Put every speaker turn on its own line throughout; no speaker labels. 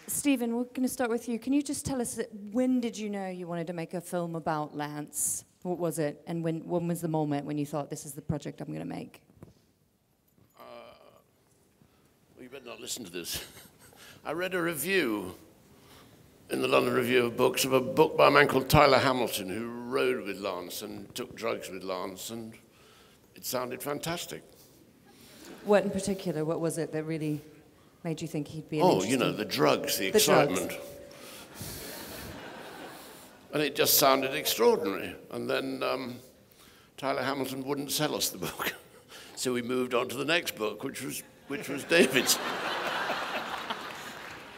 Stephen, we're going to start with you. Can you just tell us, when did you know you wanted to make a film about Lance? What was it? And when was the moment when you thought, this is the project I'm going to make?
Well, you better not listen to this. I read a review in the London Review of Books of a book by a man called Tyler Hamilton, who rode with Lance and took drugs with Lance, and it sounded fantastic.
What in particular? What was it that really made you think he'd be an
Oh, you know, the drugs, the excitement.
Drugs.
And it just sounded extraordinary. And then Tyler Hamilton wouldn't sell us the book. So we moved on to the next book, which was David's.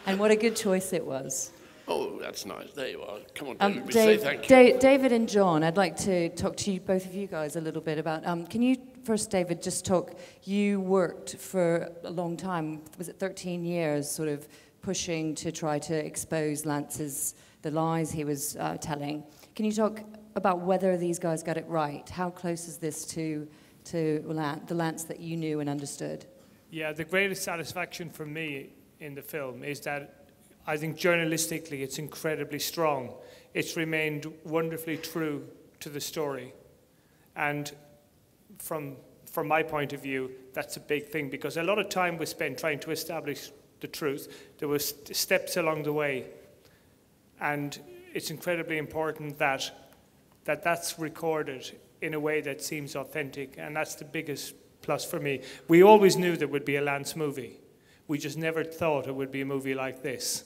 And what a good choice it was.
Oh, that's nice. There you are. Come on, David, say thank you.
David and John, I'd like to talk to you, both of you guys, a little bit about... can you first, David, just talk... You worked for a long time, was it 13 years, sort of pushing to try to expose the lies he was telling. Can you talk about whether these guys got it right? How close is this to the Lance that you knew and understood?
Yeah, the greatest satisfaction for me in the film is that I think journalistically it's incredibly strong. It's remained wonderfully true to the story. And from my point of view, that's a big thing, because a lot of time was spent trying to establish the truth. There were steps along the way. And it's incredibly important that that's recorded in a way that seems authentic, and that's the biggest plus for me. We always knew there would be a Lance movie. We just never thought it would be a movie like this.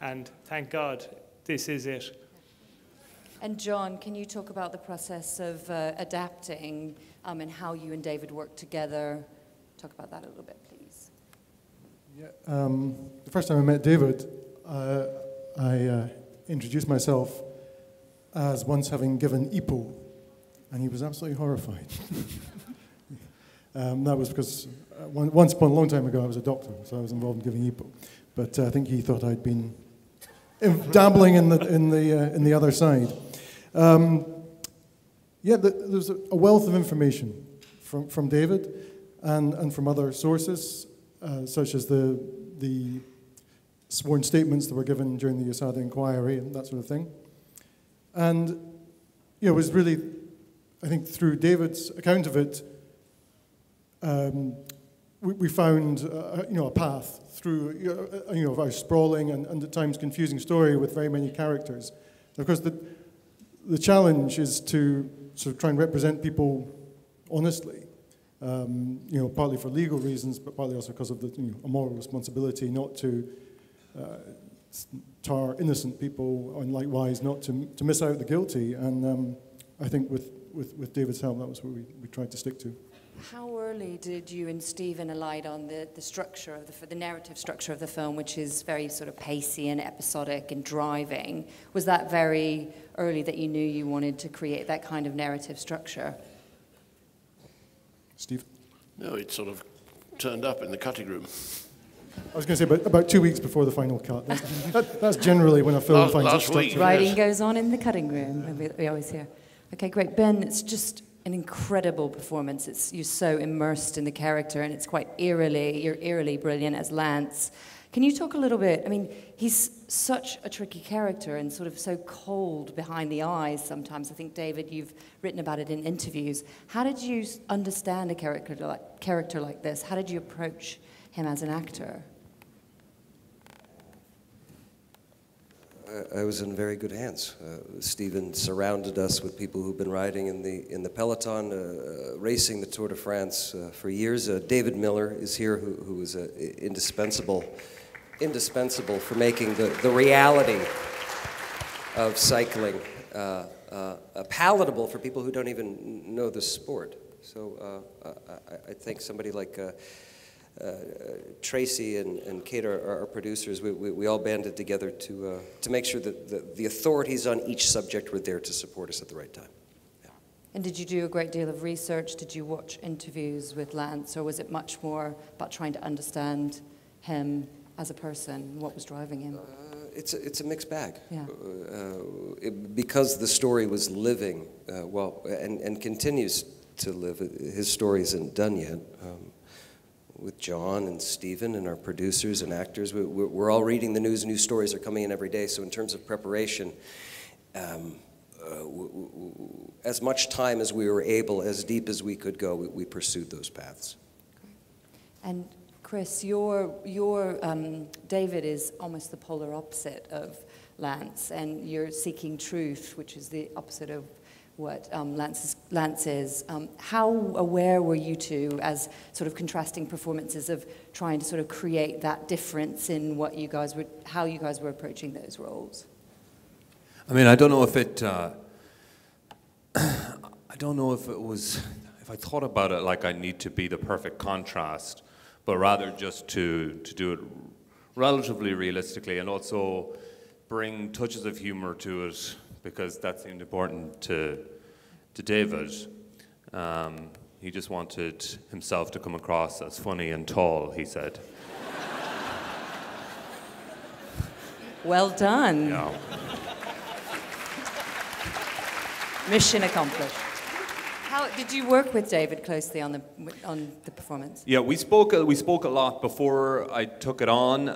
And thank God, this is it.
And John, can you talk about the process of adapting and how you and David worked together? Talk about that a little bit, please.
Yeah, the first time I met David, I introduced myself as once having given EPO, and he was absolutely horrified. That was because once upon a long time ago I was a doctor, so I was involved in giving EPO. But I think he thought I'd been dabbling in the other side. Yeah, there's a wealth of information from David and from other sources, such as the sworn statements that were given during the USADA inquiry and that sort of thing. And it was really, I think, through David's account of it, we found a path through a very sprawling and at times confusing story with very many characters. Of course, the challenge is to sort of try and represent people honestly, partly for legal reasons, but partly also because of a moral responsibility not to tar innocent people, and likewise not to miss out the guilty. And I think with David's help, that was what we tried to stick to.
How early did you and Stephen alight on the structure of the narrative structure of the film, which is very sort of pacey and episodic and driving? Was that very early that you knew you wanted to create that kind of narrative structure?
Steve?
No, it sort of turned up in the cutting room.
I was going to say about 2 weeks before the final cut. That's generally when a film finds its structure.
Writing goes on in the cutting room, we always hear. Okay, great. Ben, it's just an incredible performance. You're so immersed in the character, and it's quite you're eerily brilliant as Lance. Can you talk a little bit? I mean, he's such a tricky character and sort of so cold behind the eyes sometimes. I think, David, you've written about it in interviews. How did you understand a character like this? How did you approach him as an actor?
I was in very good hands. Stephen surrounded us with people who've been riding in the peloton, racing the Tour de France for years. David Miller is here, who is indispensable for making the reality of cycling palatable for people who don't even know the sport. So I think somebody like Tracy and Kate, our producers, we all banded together to make sure that the authorities on each subject were there to support us at the right time. Yeah.
And did you do a great deal of research? Did you watch interviews with Lance, or was it much more about trying to understand him as a person, what was driving him?
It's a mixed bag.
Yeah.
Because the story was living, and continues to live. His story isn't done yet. with John and Stephen and our producers and actors. We're all reading the news. New stories are coming in every day. So in terms of preparation, as much time as we were able, as deep as we could go, we pursued those paths.
And Chris, your David is almost the polar opposite of Lance, and you're seeking truth, which is the opposite of what Lance is. How aware were you two, as sort of contrasting performances, of trying to sort of create that difference in what you guys were, how you guys were approaching those roles?
I mean, I don't know if it. I don't know if it was. If I thought about it like I need to be the perfect contrast, but rather just to do it relatively realistically, and also bring touches of humor to it, because that seemed important to David. He just wanted himself to come across as funny and tall, he said.
Well done.
Yeah.
Mission accomplished. How did you work with David closely on the performance?
Yeah, we spoke a lot before I took it on,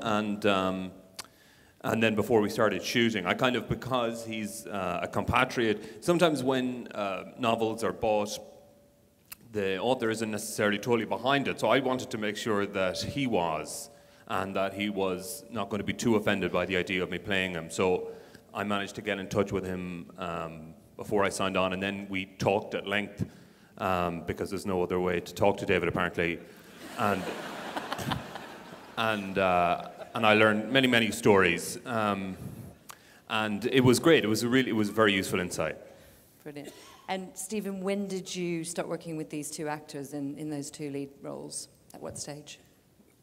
and then before we started shooting. I kind of, because he's a compatriot, sometimes when novels are bought, the author isn't necessarily totally behind it, so I wanted to make sure that he was, and that he was not going to be too offended by the idea of me playing him. So I managed to get in touch with him before I signed on, and then we talked at length, because there's no other way to talk to David apparently, and I learned many, many stories, and it was great. It was very useful insight.
Brilliant. And Stephen, when did you start working with these two actors in those two lead roles? At what stage?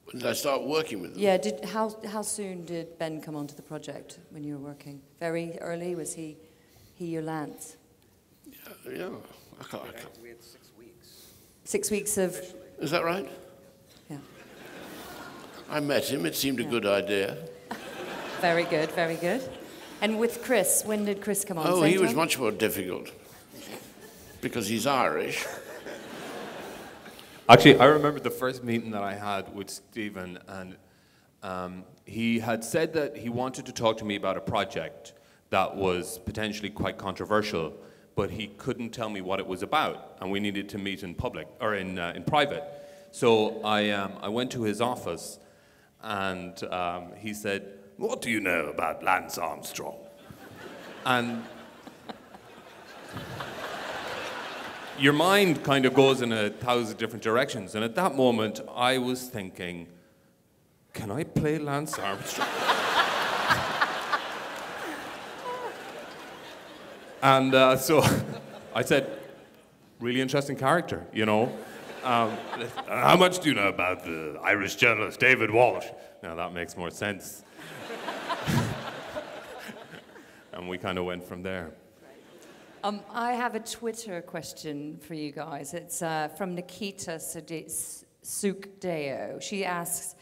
When did I start working with them?
Yeah. How soon did Ben come onto the project when you were working? Very early. Was he your Lance?
Yeah. I can't.
We had 6 weeks.
6 weeks of.
Is that right?
Yeah.
I met him. It seemed a good idea.
Very good. Very good. And with Chris, when did Chris come on?
Oh,
Same
he was
time?
much more difficult because he's Irish.
Actually, I remember the first meeting that I had with Stephen, and he had said that he wanted to talk to me about a project that was potentially quite controversial, but he couldn't tell me what it was about, and we needed to meet in public, or in private. So I went to his office, and he said, "What do you know about Lance Armstrong?" And your mind kind of goes in 1,000 different directions, and at that moment, I was thinking, can I play Lance Armstrong? And so I said, really interesting character, you know. How much do you know about the Irish journalist David Walsh? Now that makes more sense. And we kind of went from there.
I have a Twitter question for you guys. It's from Nikita Sukdeo. She asks,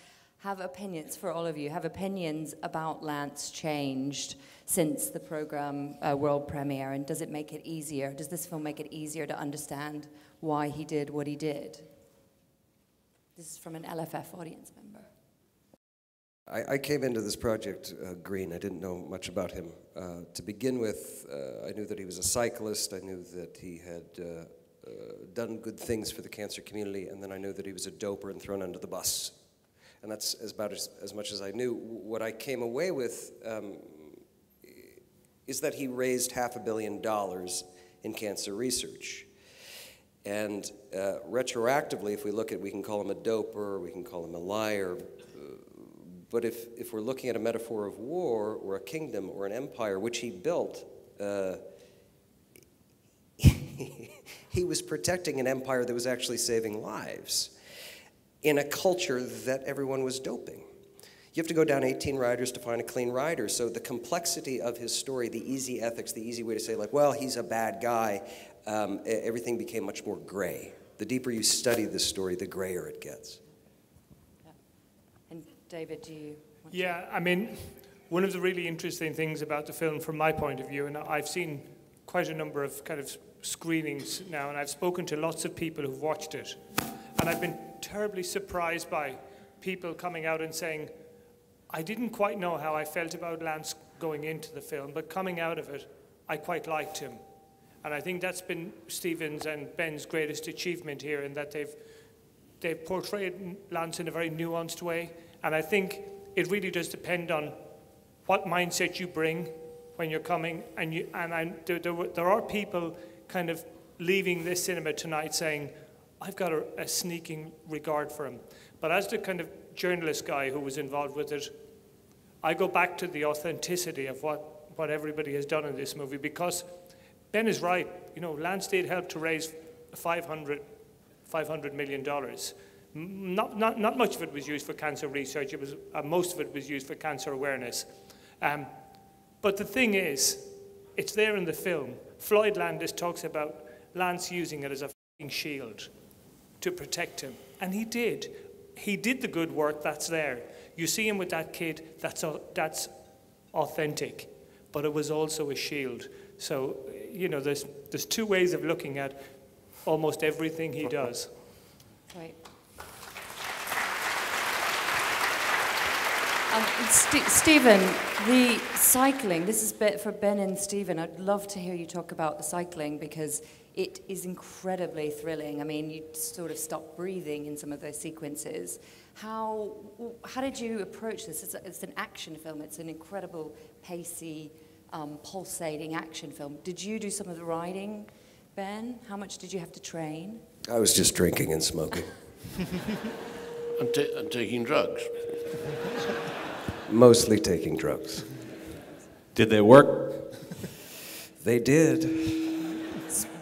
have opinions for all of you, have opinions about Lance changed since the program world premiere, and does it make it easier? Does this film make it easier to understand why he did what he did? This is from an LFF audience member.
I came into this project green. I didn't know much about him. To begin with, I knew that he was a cyclist. I knew that he had done good things for the cancer community, and then I knew that he was a doper and thrown under the bus. And that's about as much as I knew. What I came away with is that he raised $500 million in cancer research. And retroactively, if we look at, we can call him a doper, we can call him a liar, but if we're looking at a metaphor of war or a kingdom or an empire, which he built, he was protecting an empire that was actually saving lives in a culture that everyone was doping. You have to go down 18 riders to find a clean rider. So the complexity of his story, the easy ethics, the easy way to say, like, well, he's a bad guy, everything became much more gray. The deeper you study this story, the grayer it gets.
Yeah. And David, do you want
Yeah, I mean, one of the really interesting things about the film from my point of view, and I've seen quite a number of kind of screenings now, and I've spoken to lots of people who've watched it, and I've been terribly surprised by people coming out and saying, I didn't quite know how I felt about Lance going into the film, but coming out of it, I quite liked him. And I think that's been Stephen's and Ben's greatest achievement here, in that they've portrayed Lance in a very nuanced way. And I think it really does depend on what mindset you bring when you're coming. There are people kind of leaving this cinema tonight saying, I've got a sneaking regard for him. But as the kind of journalist guy who was involved with it, I go back to the authenticity of what everybody has done in this movie, because Ben is right. You know, Lance did help to raise $500 million. Not much of it was used for cancer research. It was most of it was used for cancer awareness. But the thing is, it's there in the film. Floyd Landis talks about Lance using it as a f***ing shield to protect him, and he did. He did the good work that's there. You see him with that kid, that's authentic, but it was also a shield. So, you know, there's two ways of looking at almost everything he does.
Right. Stephen, the cycling, this is for Ben and Stephen. I'd love to hear you talk about the cycling, because it is incredibly thrilling. I mean, you sort of stop breathing in some of those sequences. How did you approach this? It's an action film. It's an incredible, pacey, pulsating action film. Did you do some of the riding, Ben? How much did you have to train?
I was just drinking and smoking.
and taking drugs.
Mostly taking drugs.
Did they work?
They did.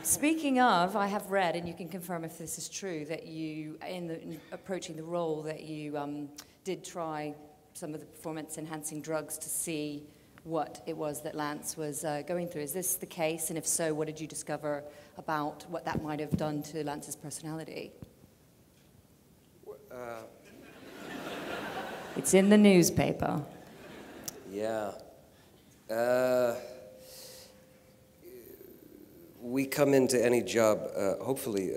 Speaking of, I have read, and you can confirm if this is true, that you, in approaching the role, that you did try some of the performance-enhancing drugs to see what it was that Lance was going through. Is this the case? And if so, what did you discover about what that might have done to Lance's personality? It's in the newspaper.
Yeah. We come into any job, hopefully,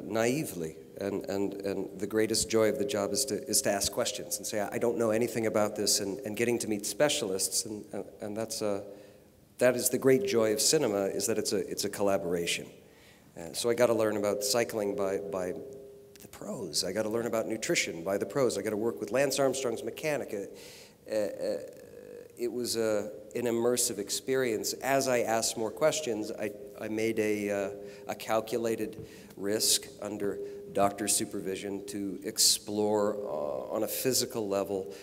naively, and the greatest joy of the job is to ask questions and say, I don't know anything about this, and getting to meet specialists, and that is the great joy of cinema, is that it's a collaboration. So I got to learn about cycling by the pros. I got to learn about nutrition by the pros. I got to work with Lance Armstrong's mechanic. It was an immersive experience. As I asked more questions, I made a calculated risk under doctor supervision to explore on a physical level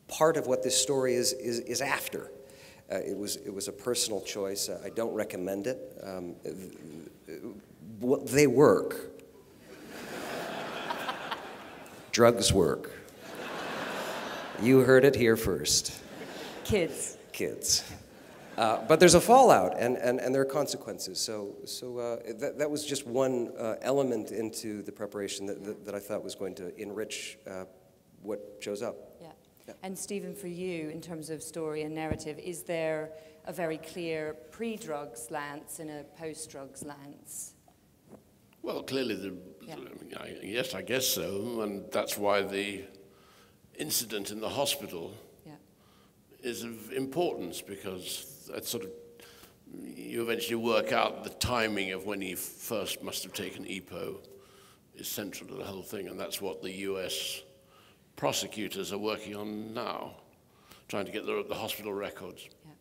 part of what this story is after. It was a personal choice. I don't recommend it. They work. Drugs work. You heard it here first.
Kids.
But there's a fallout, and there are consequences. So that was just one element into the preparation that I thought was going to enrich what shows up.
Yeah. And Stephen, for you, in terms of story and narrative, is there a very clear pre-drugs Lance and a post-drugs Lance?
Well, clearly, yes, I guess so, and that's why the incident in the hospital is of importance, because that's sort of, you eventually work out the timing of when he first must have taken EPO is central to the whole thing, and that's what the US prosecutors are working on now, trying to get the hospital records.
Yeah.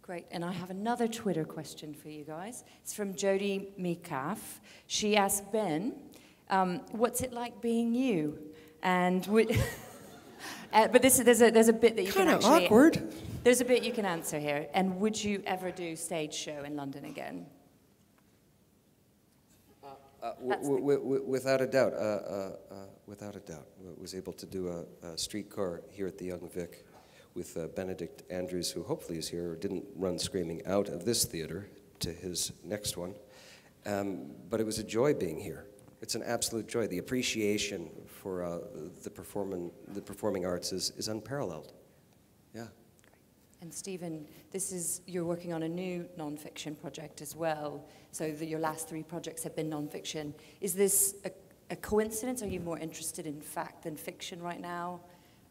Great, and I have another Twitter question for you guys. It's from Jodie Mikaf. She asked Ben, what's it like being you? And but there's a bit that you can actually...
Kind of awkward.
There's a bit you can answer here. And would you ever do stage show in London again?
Without a doubt. Without a doubt. I was able to do a streetcar here at the Young Vic with Benedict Andrews, who hopefully is here, didn't run screaming out of this theater to his next one. But it was a joy being here. It's an absolute joy. The appreciation for the performing arts is unparalleled. Yeah.
And Stephen, you're working on a new non-fiction project as well. So your last 3 projects have been non-fiction. Is this a coincidence? Are you more interested in fact than fiction right now?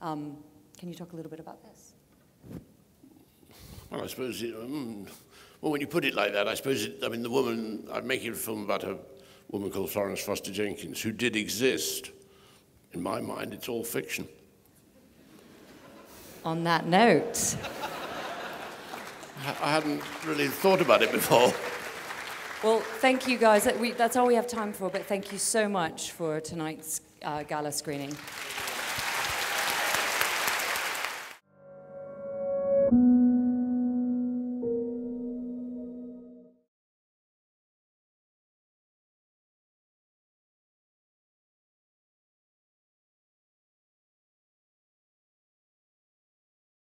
Can you talk a little bit about this?
Well, I suppose, well, when you put it like that, I suppose, the woman, I'm making a film about a woman called Florence Foster Jenkins, who did exist. In my mind, it's all fiction.
On that note.
I hadn't really thought about it before.
Well, thank you guys. That's all we have time for, but thank you so much for tonight's gala screening.